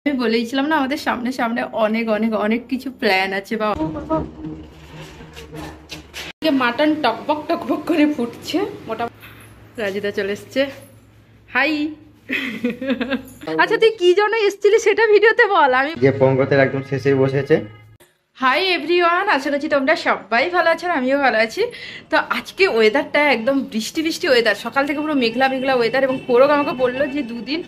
আমি বলেইছিলাম না আমাদের সামনে সামনে অনেক অনেক অনেক কিছু প্ল্যান আছে বা মাটন টকবক টকবক করে ফুটছে মোটা। রাজিদা চলে এসছে। হাই। আচ্ছা তুই কি জন্য এসেছিলি সেটা ভিডিওতে বল। আমি যে পঙ্গতের একদম শেষেই বসেছে। হাই এভরিওয়ান, আশা করছি তোমরা সবাই ভালো আছো, আমিও ভালো আছি। তো আজকে ওয়েদারটা একদম বৃষ্টি বৃষ্টি ওয়েদার, সকাল থেকে পুরো মেঘলা মেঘলা ওয়েদার, এবং কোরক আমাকে বললো যে দুদিন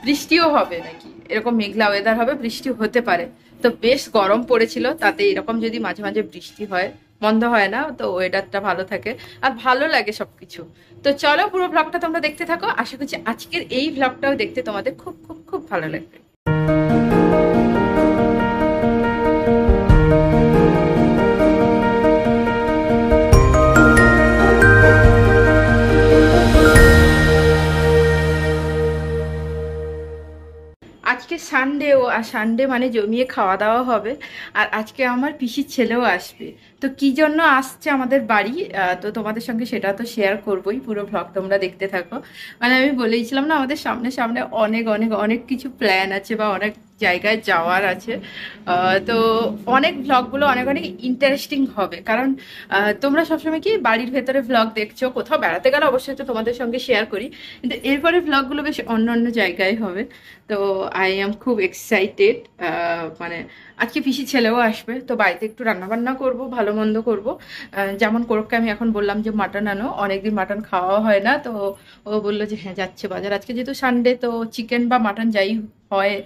বৃষ্টিও হবে নাকি, এরকম মেঘলা ওয়েদার হবে, বৃষ্টি হতে পারে। তো বেশ গরম পড়েছিল, তাতে এরকম যদি মাঝে মাঝে বৃষ্টি হয়, বন্ধ হয় না, তো ওয়েদারটা ভালো থাকে আর ভালো লাগে সবকিছু। তো চলো পুরো ভ্লগটা তোমরা দেখতে থাকো, আশা করছি আজকের এই ভ্লগটাও দেখতে তোমাদের খুব খুব খুব ভালো লাগবে। আজকে সানডেও, আর সানডে মানে জমিয়ে খাওয়া দাওয়া হবে। আর আজকে আমার পিসির ছেলেও আসবে। তো কি জন্য আসছে আমাদের বাড়ি, তো তোমাদের সঙ্গে সেটা তো শেয়ার করবোই, পুরো ভ্লগ তোমরা দেখতে থাকো। মানে আমি বলেইছিলাম না আমাদের সামনে সামনে অনেক অনেক অনেক কিছু প্ল্যান আছে বা অনেক জায়গায় যাওয়ার আছে। তো অনেক ভ্লগগুলো অনেক অনেক ইন্টারেস্টিং হবে, কারণ তোমরা সবসময় কি বাড়ির ভেতরে ভ্লগ দেখছো, কোথাও বেড়াতে গেলে অবশ্যই তো তোমাদের সঙ্গে শেয়ার করি, কিন্তু এরপরে ভ্লগগুলো বেশ অন্য অন্য জায়গায় হবে। তো আই এম খুব এক্সাইটেড। মানে আজকে পিসি ছেলেও আসবে, তো বাড়িতে একটু রান্নাবান্না করব, ভালো মন্দ করবো। যেমন কোরককে আমি এখন বললাম যে মাটন আনো, অনেকদিন মাটন খাওয়া হয় না, তো ও বললো যে হ্যাঁ যাচ্ছে বাজার, আজকে যেহেতু সানডে তো চিকেন বা মাটন যাই হয়।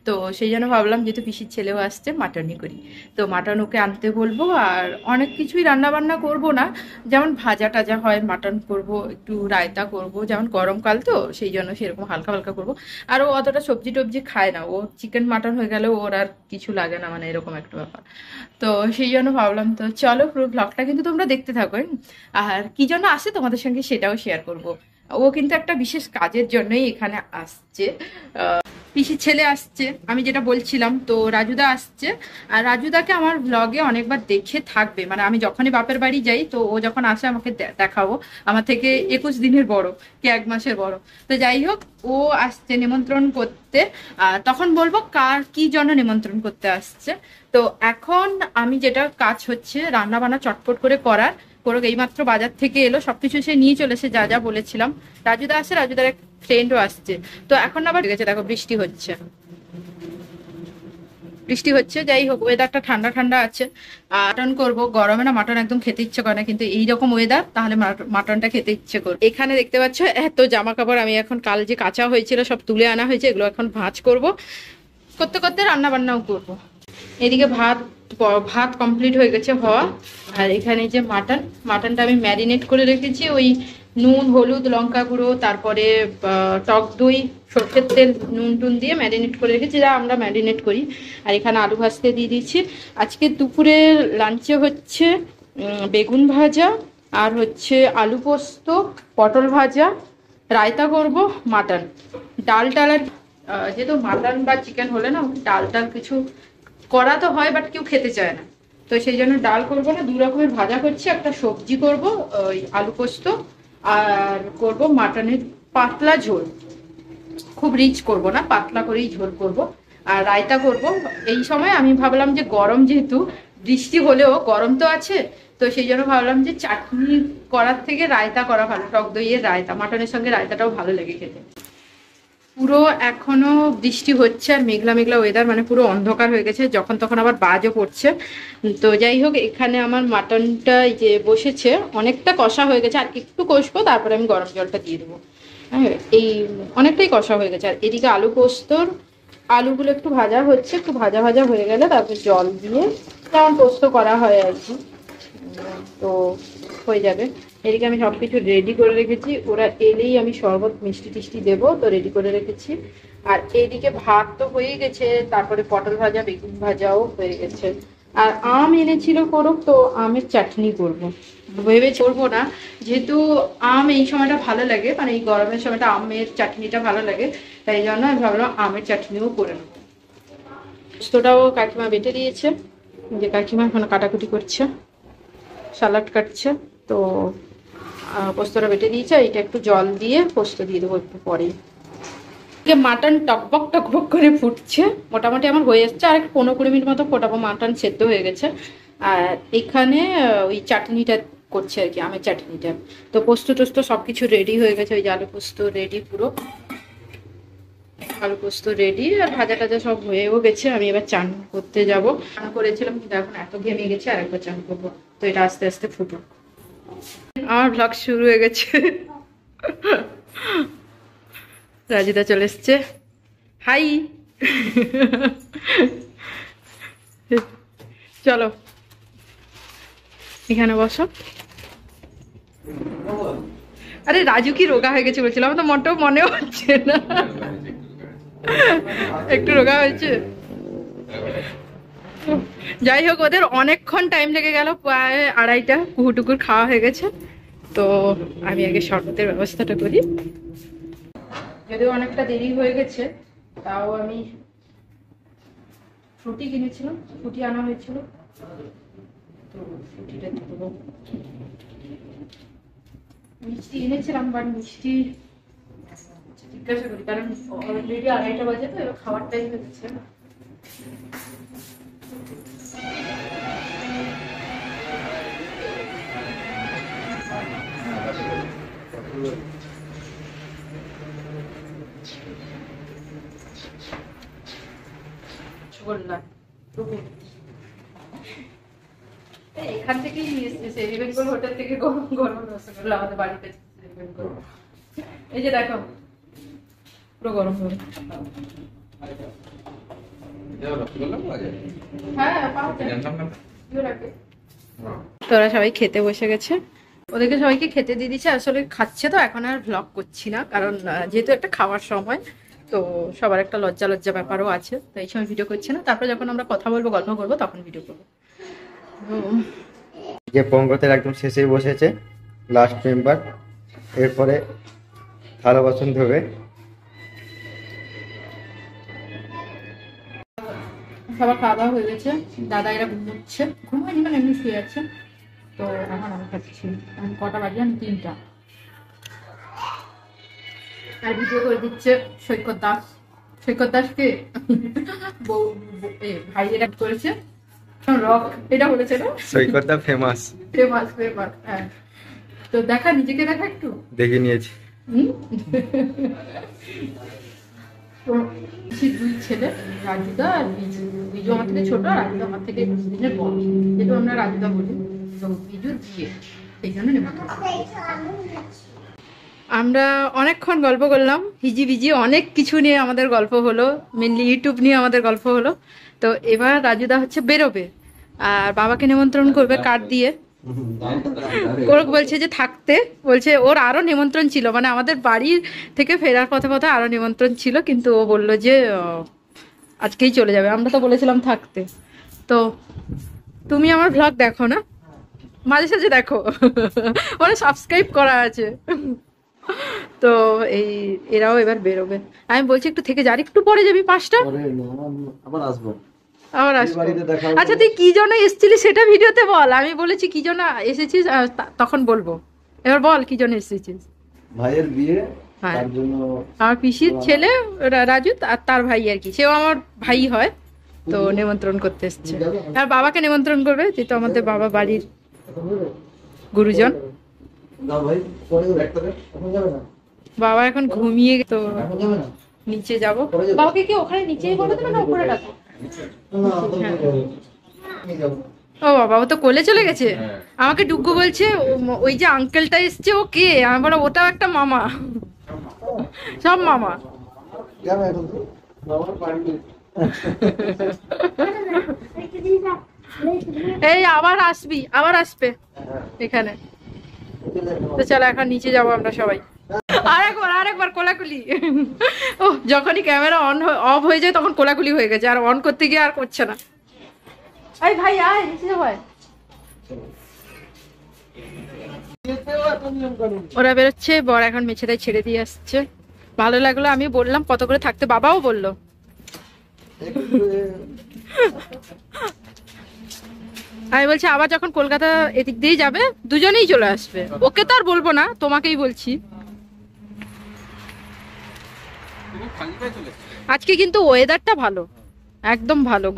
তো সেই জন্য ভাবলাম যেহেতু পিসির ছেলেও আসছে মাটনই করি। তো মাটন ওকে আনতে বলবো, আর অনেক কিছুই রান্না বান্না করবো না, যেমন ভাজা টাজা হয় মাটন করব, একটু রায়তা করব, যেমন গরমকাল তো সেই জন্য সেরকম হালকা হালকা করব। আর ও অতটা সবজি টবজি খায় না, ও চিকেন মাটন হয়ে গেলেও ওর আর কিছু লাগে না, মানে এরকম একটা ব্যাপার। তো সেই জন্য ভাবলাম, তো চলো পুরো ব্লগটা কিন্তু তোমরা দেখতে থাকো। আর কি জন্য আসে তোমাদের সঙ্গে সেটাও শেয়ার করব। ও কিন্তু একটা বিশেষ কাজের জন্যই এখানে আসছে। পিসির ছেলে আসছে, আমি যেটা বলছিলাম, তো রাজুদা আসছে। আর রাজুদাকে আমার ব্লগে অনেকবার দেখে থাকবে, মানে আমি যখনই বাপের বাড়ি যাই, তো ও যখন আসে আমাকে দেখাবো। আমার থেকে 21 দিনের বড়, কি 1 মাসের বড়। তো যাই হোক, ও আসছে নিমন্ত্রণ করতে। তখন বলবো কার কি জন্য নিমন্ত্রণ করতে আসছে। তো এখন আমি যেটা কাজ হচ্ছে রান্না বান্না চটপট করে করার। কোনো এইমাত্র বাজার থেকে এলো, সবকিছু সে নিয়ে চলেছে যা যা বলেছিলাম। রাজুদা আসছে, রাজুদার এক ফ্রেন্ডও আসছে। তো এখন আবার গেছে, দেখো বৃষ্টি হচ্ছে, বৃষ্টি হচ্ছে। যাই হোক, ওয়েদারটা ঠান্ডা ঠান্ডা আছে। মাটন করবো, গরমে না মাটন একদম খেতে ইচ্ছে করে না, কিন্তু এইরকম ওয়েদার তাহলে মাটনটা খেতে ইচ্ছে করে। এখানে দেখতে পাচ্ছ এত জামা কাপড়, আমি এখন কাল যে কাঁচা হয়েছিল সব তুলে আনা হয়েছে, এগুলো এখন ভাঁজ করব, করতে করতে রান্না বান্নাও করব। এদিকে ভাত ভাত কমপ্লিট হয়ে গেছে হওয়া। আর এখানে যে মাটনটা আমি ম্যারিনেট করে রেখেছি, ওই নুন হলুদ লঙ্কা গুঁড়ো, তারপরে টক দই সর্ষের তেল নুন টুন দিয়ে ম্যারিনেট করে রেখেছি, যা আমরা ম্যারিনেট করি। আর এখানে আলু ভাজতে দিয়ে দিচ্ছি। আজকে দুপুরের লাঞ্চে হচ্ছে বেগুন ভাজা, আর হচ্ছে আলু পোস্ত, পটল ভাজা, রায়তা করব, মাটন, ডাল টাল। আর যেহেতু মাটন বা চিকেন হলে না ডাল টাল কিছু করা তো হয়, বাট কেউ খেতে চায় না, তো সেই জন্য ডাল করবো না, 2 রকমের ভাজা করছি, একটা সবজি করব ওই আলু পোস্ত, আর করব মাটনের পাতলা ঝোল, খুব রিচ করব না, পাতলা করেই ঝোল করব। আর রায়তা করব। এই সময় আমি ভাবলাম যে গরম, যেহেতু বৃষ্টি হলেও গরম তো আছে, তো সেই জন্য ভাবলাম যে চাটনি করার থেকে রায়তা করা ভালো, টক দইয়ের রায়তা, মাটনের সঙ্গে রায়তাটাও ভালো লেগে খেতে। পুরো এখনো বৃষ্টি হচ্ছে আর মেঘলা মেঘলা ওয়েদার, মানে পুরো অন্ধকার হয়ে গেছে, যখন তখন আবার বাজও পড়ছে। তো যাই হোক, এখানে আমার মাটনটা যে বসেছে অনেকটা কষা হয়ে গেছে, আর একটু কষবো, তারপরে আমি গরম জলটা দিয়ে দেবো। হ্যাঁ, এই অনেকটাই কষা হয়ে গেছে। আর এদিকে আলু পোস্তর আলুগুলো একটু ভাজা হচ্ছে, একটু ভাজা ভাজা হয়ে গেলে তারপর জল দিয়ে যেমন পোস্ত করা হয় আর কি, তো হয়ে যাবে। এদিকে আমি সবকিছু রেডি করে রেখেছি, ওরা এলেই আমি শরবত মিষ্টি টিষ্টি দেবো, তো রেডি করে রেখেছি। আর এইদিকে ভাত তো হয়ে গেছে, তারপরে পটল ভাজা বেগুন ভাজাও হয়ে গেছে। আর আম এনেছিল করব, তো আমের চাটনি করব, ভেবে করবো না, যেহেতু আম এই সময়টা ভালো লাগে, মানে এই গরমের সময়টা আমের চাটনিটা ভালো লাগে, তাই জন্য আমি ভাবলাম আমের চাটনিও করে নেবো। পোস্তটাও কাকিমা বেটে দিয়েছে, যে কাকিমা এখন কাটাকুটি করছে, সালাড কাটছে। তো পোস্তটা বেটে দিয়েছে, এটা একটু জল দিয়ে পোস্ত দিয়ে দেবো একটু পরে। মাটন টকবক টকবক করে ফুটছে, মোটামুটি আমার হয়ে যাচ্ছে, আর 15-20 মিনিট মতো ফোটাবো। মাটন সেদ্ধ হয়ে গেছে। আর এখানে ওই চাটনিটা করছে আর কি, আমের চাটনিটা। তো পোস্ত টোস্ত সবকিছু রেডি হয়ে গেছে, ওই যে আলু পোস্ত রেডি, পুরো আলু পোস্ত রেডি, আর ভাজা টাজা সব হয়েও গেছে। আমি এবার চান করতে যাব। চান করেছিলাম কিন্তু এখন এত ঘেমে গেছে, আর একবার চান করবো। তো এটা আস্তে আস্তে ফুটুক। আমার ব্লগ শুরু হয়ে গেছে। রাজিদা চলে এসছে, হাই। চলো এখানে বসো। আরে রাজু কি রোগা হয়ে গেছে বলছিলাম, তো মোটেও মনেও হচ্ছে না। একটু রোগা হয়েছে। যাই হোক, ওদের অনেকক্ষণ টাইম লেগে গেল, প্রায় 2:30টা। কুহুটুকুর খাওয়া হয়ে গেছে। তো আমি আগে শরবতের ব্যবস্থাটা করি। যদিও অনেকটা দেরি হয়ে গেছে, তাও আমি ফ্রুটি কিনেছিলাম, ফ্রুটি আনা হয়েছিল, তো ফ্রুটিটা দেবো। মিষ্টি এনেছিলাম, বাট মিষ্টি জিজ্ঞাসা করি, কারণ অলরেডি 2:30টা বাজে, তো এবার খাওয়ার টাইম হয়ে গেছে। এখান থেকেই নিয়ে এসছে, সেই বেঙ্গল হোটেল থেকে গরম গরম রসগোল্লা আমাদের বাড়িতে। এই যে দেখো, পুরো গরম গরম। হ্যাঁ, তোরা সবাই খেতে বসে গেছে, ওদেরকে সবাইকে খেতে দিয়ে দিচ্ছে। আসলে খাচ্ছে তো, এখন আর ভ্লগ করছি না, কারণ যেহেতু একটা খাওয়ার সময়, তো সবার একটা লজ্জা লজ্জা ব্যাপারও আছে, তো এই সময় ভিডিও করছি না। তারপর যখন আমরা কথা বলবো, গল্প করবো, তখন ভিডিও করবো। যে পঙ্গতের একদম শেষেই বসেছে লাস্ট মেম্বার। এরপরে থালা বাসন ধোবে। সবার খাওয়া দাওয়া হয়ে গেছে, দাদা এরা ঘুমোচ্ছে, ঘুমায়নি মানে এমনি শুয়ে আছে। তো এখন আমি খাচ্ছি, এখন কটা বাজে, আমি 3টা। আর ভিডিও করে দিচ্ছে সৈকত দাস। সৈকত দাসকে ভাই এটা করেছে, রক এটা বলেছে না, সৈকত দা ফেমাস। Famous famous. হ্যাঁ, তো দেখা, নিজেকে দেখা একটু দেখে নিয়েছি। দুই ছেলে, রাজুদা আর বিজু। বিজু আমার থেকে ছোট, আর রাজুদা আমার থেকে 20 দিনের বড়, যেহেতু আমরা রাজুদা বলি। তো বিজুর বিয়ে, সেই জন্য আমরা অনেকক্ষণ গল্প করলাম, হিজি বিজি অনেক কিছু নিয়ে আমাদের গল্প হলো, মেনলি ইউটিউব নিয়ে আমাদের গল্প হলো। তো এবার রাজুদা হচ্ছে বেরোবে, আর বাবাকে নিমন্ত্রণ করবে কার্ড দিয়ে। ওর বলছে যে থাকতে, বলছে ওর আরো নিমন্ত্রণ ছিল, মানে আমাদের বাড়ি থেকে ফেরার পথে পথে আরো নিমন্ত্রণ ছিল, কিন্তু ও বললো যে আজকেই চলে যাবে। আমরা তো বলেছিলাম থাকতে। তো তুমি আমার ভ্লগ দেখো না, মাঝে সাঝে দেখো, মানে সাবস্ক্রাইব করা আছে। তো এই এরাও এবার বেরোবে। আমি বলছি একটু থেকে যা, একটু পরে যাবি, 5টা আবার আসবো। আচ্ছা, তুই কি জন্য এসেছিলি সেটা ভিডিওতে বল। আমি বলেছি কি জন্য এসেছিস, তখন বলবো। এবার বল কি জন্য এসেছিস। ভাইয়ের বিয়ে, হ্যাঁ, তার জন্য। আমার পিসির ছেলে রাজু আর তার ভাই আর কি, সেও আমার ভাই হয়, তো নিমন্ত্রণ করতে এসছে। আর বাবাকে নিমন্ত্রণ করবে, যেহেতু আমাদের বাবা বাড়ির গুরুজন। বাবা এখন ঘুমিয়ে, তো নিচে যাব। বাবাকে কি ওখানে নিচেই বলে দেবে না উপরে ডাকো? ও বাবা, ও তো কোলে চলে গেছে। আমাকে ডুগ্গু বলছে ওই যে আঙ্কেলটা এসছে ও কে, আমি বলো ওটাও একটা মামা, সব মামা। এই আবার আসবি, আবার আসবে এখানে। তো চলো এখন নিচে যাবো আমরা সবাই। আরেকবার কোলাকুলি। ও যখনই ক্যামেরা অফ হয়ে যায় তখন কোলাকুলি হয়ে গেছে, আর অন করতে গিয়ে আর করছে না। এই ভাই আয় নিচে যাবো। ওরা বেরোচ্ছে, বর এখন মেছেদায় ছেড়ে দিয়ে আসছে। ভালো লাগলো, আমি বললাম কত করে থাকতে, বাবাও বললো। আমি বলছি আবার যখন কলকাতা এদিক দিয়েই যাবে, দুজনেই চলে আসবে। ওকে তো আর বলবো না, তোমাকেই বলছি। আজকে কিন্তু ওয়েদারটা ভালো, একদম ভালো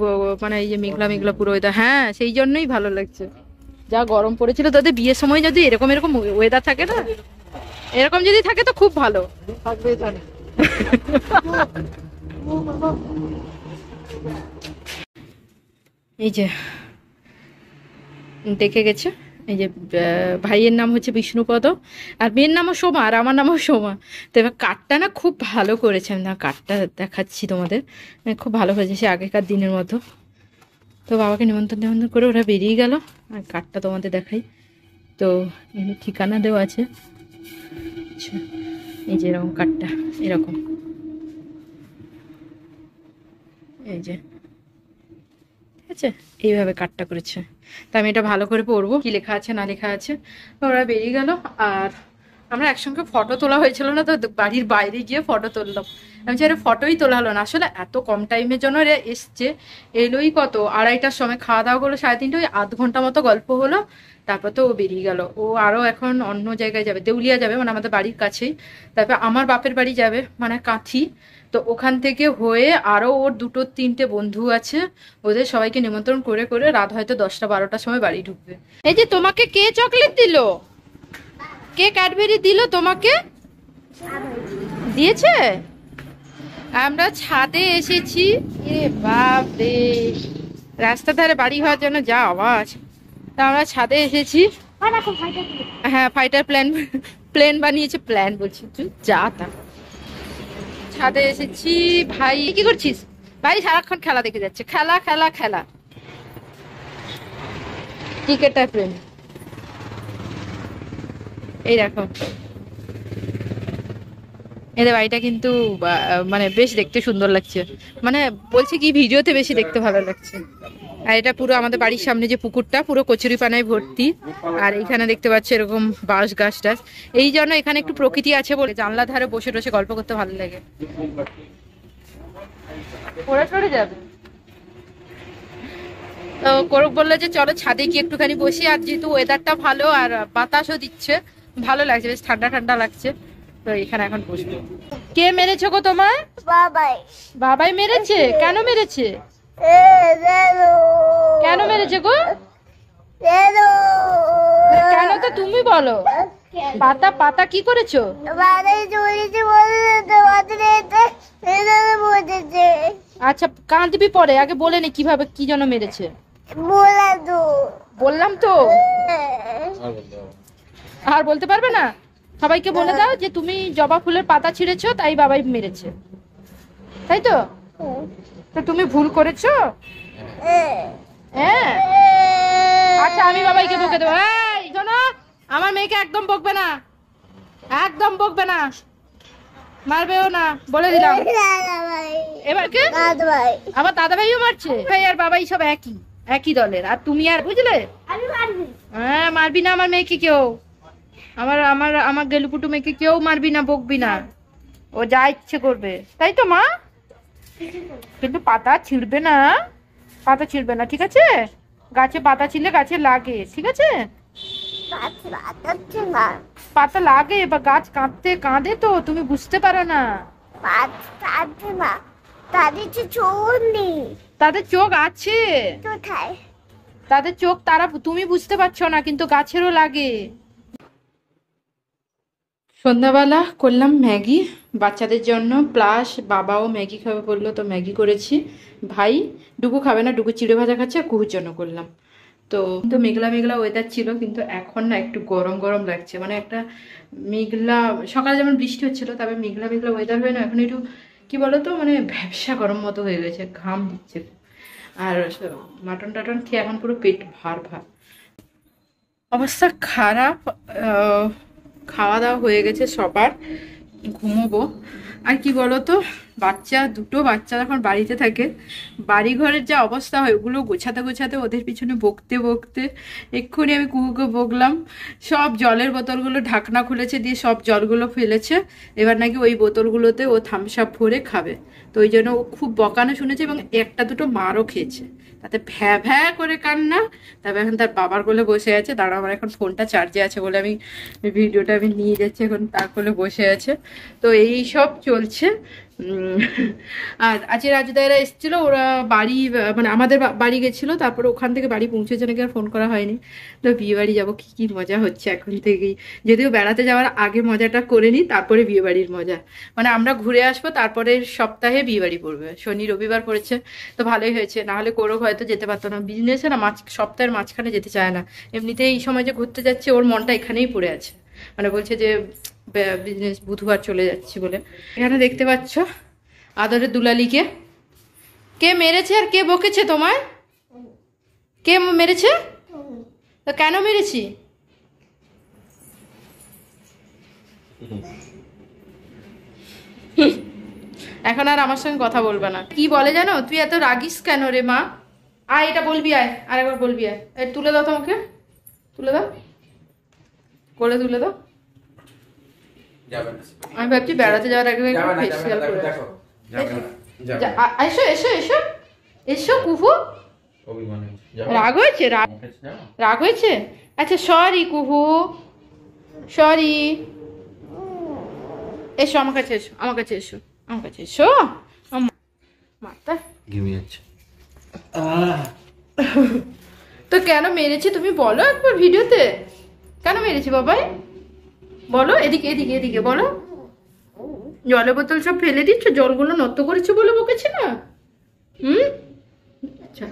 মানে এই যে মেঘলা মেঘলা পুরো ওয়েদার, হ্যাঁ সেই জন্যই ভালো লাগছে। যা গরম পড়েছিল, তোদের বিয়ের সময় যদি এরকম এরকম ওয়েদার থাকে না, এরকম যদি থাকে তো খুব ভালো। এই যে দেখে গেছে, এই যে ভাইয়ের নাম হচ্ছে বিষ্ণুপদ, আর মেয়ের নামও সোমা, আর আমার নামও সোমা। তো এবার কাঠটা না খুব ভালো করেছে, আমি না কাঠটা দেখাচ্ছি তোমাদের, খুব ভালো হয়েছে সে আগেকার দিনের মতো। তো বাবাকে নিমন্ত্রণ টিমন্ত্রণ করে ওরা বেরিয়ে গেল, আর কাঠটা তোমাদের দেখাই। তো এখানে ঠিকানা দেওয়া আছে, আচ্ছা এই যে এরকম কাঠটা এরকম, এই যে ঠিক আছে এইভাবে কাটটা করেছে। তো আমি এটা ভালো করে পড়বো কি লেখা আছে না লেখা আছে। ওরা বেরিয়ে গেল, আর আমরা একসঙ্গে ফটো তোলা হয়েছিল না, তো বাড়ির বাইরে গিয়ে ফটো তুললাম। আমি চাই ফটোই তোলা হলো না, আসলে এত কম টাইমের জন্য রে এসছে, এলোই কত 2:30টার সময়, খাওয়া দাওয়া করলো 3:30, ওই আধ ঘন্টা মতো গল্প হলো, তারপর তো ও বেরিয়ে গেল। ও আরও এখন অন্য জায়গায় যাবে, দেউলিয়া যাবে, মানে আমাদের বাড়ির কাছেই। তারপর আমার বাপের বাড়ি যাবে, মানে কাঁথি। তো ওখান থেকে হয়ে আরও ওর 2-3টে বন্ধু আছে, ওদের সবাইকে নিমন্ত্রণ করে করে রাত হয়তো 10টা-12টার সময় বাড়ি ঢুকবে। এই যে তোমাকে কে চকলেট দিল, কে ক্যাডবেরি দিল তোমাকে, দিয়েছে? আমরা ছাদে এসেছি, এ বাপ রে, রাস্তার ধারে বাড়ি হওয়ার জন্য যা আওয়াজ। তা আমরা ছাদে এসেছি, হ্যাঁ ফাইটার প্লেন বানিয়েছে, প্ল্যান বলছি তুই যা তা। ছাদে এসেছি। ভাই কি করছিস? ভাই সারাক্ষণ খেলা দেখে যাচ্ছে, খেলা খেলা খেলা, ক্রিকেটার প্রেম। এই দেখো এদের বাড়িটা কিন্তু মানে বেশ দেখতে সুন্দর লাগছে, মানে বলছে কি ভিডিওতে বেশি দেখতে ভালো লাগছে। আর এটা পুরো আমাদের বাড়ির সামনে যে পুকুরটা, পুরো কচুরি পানায় ভর্তি। আর এইখানে দেখতে পাচ্ছি এরকম বাঁশ গাছ টাছ, এই জন্য এখানে একটু প্রকৃতি আছে বলে জানলা ধারে বসে বসে গল্প করতে ভালো লাগে। পড়ে টরে যাবে তো করক বললো যে চলো ছাদে গিয়ে একটুখানি বসি, আর যেহেতু ওয়েদারটা ভালো আর বাতাসও দিচ্ছে, ভালো লাগছে, বেশ ঠান্ডা ঠান্ডা লাগছে। তো এখানে এখন বসবো। কে মেরেছে গো তোমার? বাবাই। বাবাই মেরেছে? কেন মেরেছে? কেন মেরেছে গো? কেন তো তুমি বলো। পাতা পাতা কি করেছো? আচ্ছা কাঁদবি পরে, আগে বলে নে কিভাবে কি জন্য মেরেছে। বললাম তো, আর বলতে পারবে না? সবাইকে বলে দাও যে তুমি জবা ফুলের পাতা ছিঁড়েছো, তাই বাবাই মেরেছে, তাই তো? তো তুমি ভুল করেছো? হ্যাঁ আচ্ছা আমি বাবাইকে বকে দেবো। এই শোনো, আমার মেয়েকে একদম বকবে না, একদম বকবে না, মারবেও না, বলে দিলাম। এবার কে? আমার দাদা ভাইও মারছে। ভাই আর বাবাই সব একই একই দলের, আর তুমি আর বুঝলে। হ্যাঁ মারবি না আমার মেয়েকে কেউ, আমার আমার আমার গেলুপুটু মেয়েকে কেউ মারবি না, বকবি না, ও যা ইচ্ছে করবে, তাই তো মা? কিন্তু পাতা ছিঁড়বে না, পাতা ছিঁড়বে না, ঠিক আছে? গাছে পাতা ছিঁড়লে গাছে লাগে, ঠিক আছে? পাতা লাগে বা গাছ কাঁদতে কাঁদে, তো তুমি বুঝতে পারো না। তাদের চোখ আছে, তাদের চোখ, তারা তুমি বুঝতে পারছো না, কিন্তু গাছেরও লাগে। সন্ধ্যাবেলা করলাম ম্যাগি বাচ্চাদের জন্য, প্লাস বাবাও ম্যাগি খাবে বললো, তো ম্যাগি করেছি। ভাই ডুগু খাবে না, ডুগু চিড়ে ভাজা খাচ্ছে, আর কুহুর জন্য করলাম। তো মেঘলা মেঘলা ওয়েদার ছিল, কিন্তু এখন না একটু গরম গরম লাগছে, মানে একটা মেঘলা, সকালে যেমন বৃষ্টি হচ্ছিল, তবে মেঘলা মেঘলা ওয়েদার হয়ে না এখন একটু কি বলতো, মানে ভ্যাবসা গরম মতো হয়ে গেছে, ঘাম দিচ্ছে। আর মাটন টাটন খেয়ে এখন পুরো পেট ভার ভার, অবস্থা খারাপ। খাওয়া দাওয়া হয়ে গেছে সবার, ঘুমোবো। আর কি বলতো, দুটো বাচ্চা যখন বাড়িতে থাকে, বাড়ি ঘরের যা অবস্থা হয়, ওগুলো গোছাতে গোছাতে ওদের পিছনে বকতে বকতে এক্ষুনি আমি কুকুকে বকলাম। সব জলের বোতলগুলো ঢাকনা খুলেছে, দিয়ে সব জলগুলো ফেলেছে, এবার নাকি ওই বোতলগুলোতে ও থামস আপ ভরে খাবে। তো ওই জন্য ও খুব বকানো শুনেছে, এবং একটা দুটো মারও খেয়েছে, তাতে ভ্যা ভ্যা করে কান্না। তারপর এখন তার বাবার কোলে বসে আছে, দাঁড়া আমার এখন ফোনটা চার্জে আছে বলে আমি ভিডিওটা নিয়ে যাচ্ছি, এখন তার কোলে বসে আছে। তো এই সব চলছে। আর আজকে রাজুদাইরা এসেছিল, ওরা বাড়ি মানে আমাদের বাড়ি গেছিল, তারপরে ওখান থেকে বাড়ি পৌঁছেছে নাকি, আর ফোন করা হয়নি। তো বিয়ে বাড়ি যাবো, কি কি মজা হচ্ছে এখন থেকেই। যদিও বেড়াতে যাওয়ার আগে মজাটা করে নিই, তারপরে বিয়ে বাড়ির মজা। মানে আমরা ঘুরে আসবো, তারপরে সপ্তাহে বিয়ে বাড়ি পড়বে, শনি রবিবার পড়েছে, তো ভালোই হয়েছে। নাহলে কৌরব হয়তো যেতে পারতো না, বিজনেসে না সপ্তাহের মাঝখানে যেতে চায় না। এমনিতে এই সময় যে ঘুরতে যাচ্ছে, ওর মনটা এখানেই পড়ে আছে, মানে বলছে যে বিজনেস বুধবার চলে যাচ্ছি বলে। এখানে দেখতে পাচ্ছ আদরের দুলালিকে। কে মেরেছে আর কে বকেছে তোমায়? কে মেরেছে? তো কেন মেরেছি? এখন আর আমার সঙ্গে কথা বলবে না। কি বলে জানো, তুই এত রাগিস কেন রে মা? আয়, এটা বলবি, আয় আরেকবার বলবি, আয়। তুলে দাও তোমাকে, তুলে দাও, করে তুলে দাও। আমি ভাবছি বেড়াতে যাওয়ার আগে ফেসিয়াল করে এসো এসো এসো এসো। কুহু রাগ হয়েছে? রাগ হয়েছে? আচ্ছা সরি কুহু, সরি। এসো আমার কাছে, এসো আমার কাছে, এসো আমার কাছে, এসো। মাথা ঘেমে যাচ্ছে। তো কেন মেরেছি তুমি বলো একবার ভিডিওতে, কেন মেরেছি বাবাই বলো? এদিকে এদিকে এদিকে বলো। জলের বোতল সব ফেলে দিচ্ছ, জলগুলো নষ্ট করেছো বলে বকেছি না? আচ্ছা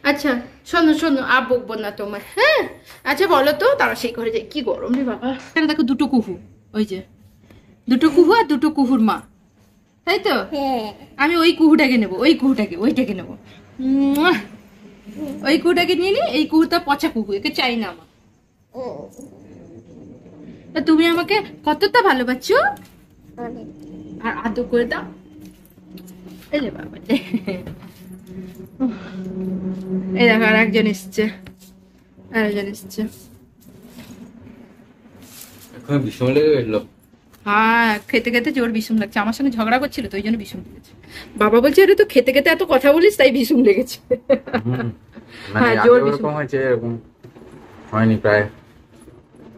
আচ্ছা, শোনো শোনো, আর বকবো না তোমার, হ্যাঁ? আচ্ছা বলো তো, তারা সেই করে যায়। কি গরম রে বাবা। দেখো দুটো কুহু, ওই যে দুটো কুহু আর দুটো কুহুর মা, তাই তো? আমি ওই কুহুটাকে নেবো, ওই কুহুটাকে, ওইটাকে নেবো। ওই কুহুটাকে নিয়ে নি, এই কুহুটা পচা কুহু, একে চাই না আমার। তা তুমি আমাকে কতটা ভালোবাসছো? আর আদর করে দাও। এলে বাবা, এই দেখো আর একজন এসছে, আরেকজন এসছে। বিষম লেগে গেল। হ্যাঁ, খেতে খেতে জোর বিষম লাগছে। আমার সঙ্গে ঝগড়া করছিল তো, ওই জন্য বিষম লেগেছে। বাবা বলছে আরে তো খেতে খেতে এত কথা বলিস, তাই বিষম লেগেছে। হ্যাঁ জোর বিষম হয়েছে, এরকম হয়নি প্রায়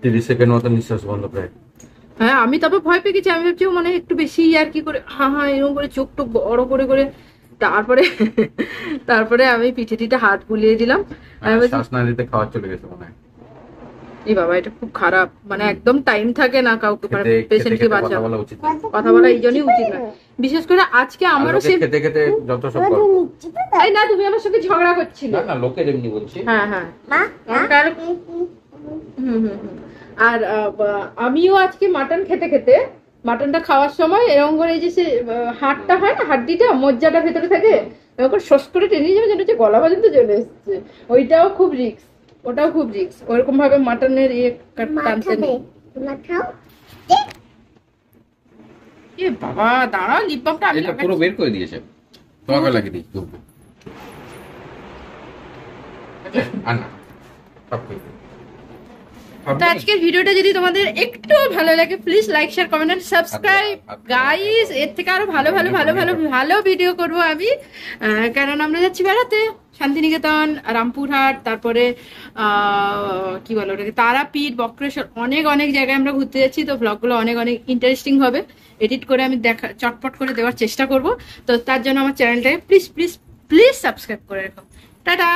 30 সেকেন্ড মতো নিঃশ্বাস বন্ধ প্রায়। হ্যাঁ আমি তারপর ভয় পেয়ে গেছি। আমি ভাবছি মানে একটু বেশি আর কি করে, হ্যাঁ হ্যাঁ এরকম করে চোখ টোক বড় করে করে। তারপরে আমি পিঠে টিঠে হাত বুলিয়ে দিলাম। শ্বাস না নিতে খাওয়া চলে গেছে মনে হয়। এই বাবা, এটা খুব খারাপ, মানে একদম টাইম থাকে না কাউকে, মানে পেশেন্টকে বাঁচানো। কথা বলা এই জন্যই উচিত না, বিশেষ করে আজকে আমারও সে খেতে খেতে যত সব এই না, তুমি আমার সঙ্গে ঝগড়া করছিলে। না লোকের এমনি বলছি। হ্যাঁ হ্যাঁ, আর আমিও আজকে মাটন খেতে খেতে, মাটনটা খাওয়ার সময় এরকম করে, এই যে সে হাড়টা হয় না, হাড্ডিটা মজ্জাটা ভেতরে থাকে, এরকম করে শস করে টেনে যাবে, যেটা হচ্ছে গলা পর্যন্ত চলে এসছে। ওইটাও খুব রিস্ক, ওটাও খুব রিস্ক। ওরকম ভাবে মাটনের টানতে নেই। এ বাবা দাঁড়াও, লিপ বামটা আমি পুরো বের করে দিয়েছে, তোমাকে লাগিয়ে দিই। আর না তো আজকের ভিডিওটা যদি তোমাদের একটু ভালো লাগে, please like share comment and subscribe guys. এর থেকে আরো ভালো ভালো ভালো ভালো ভালো ভিডিও করব আমি, কারণ আমরা যাচ্ছি বেড়াতে শান্তিনিকেতন, রামপুরহাট, তারপরে কি বলো ওটাকে, তারাপীঠ, বক্রেশ্বর, অনেক অনেক জায়গায় আমরা ঘুরতে যাচ্ছি। তো ব্লগগুলো অনেক অনেক ইন্টারেস্টিং হবে, এডিট করে আমি চটপট করে দেওয়ার চেষ্টা করব। তো তার জন্য আমার চ্যানেলটাকে প্লিজ প্লিজ প্লিজ সাবস্ক্রাইব করে রাখো। টাটা।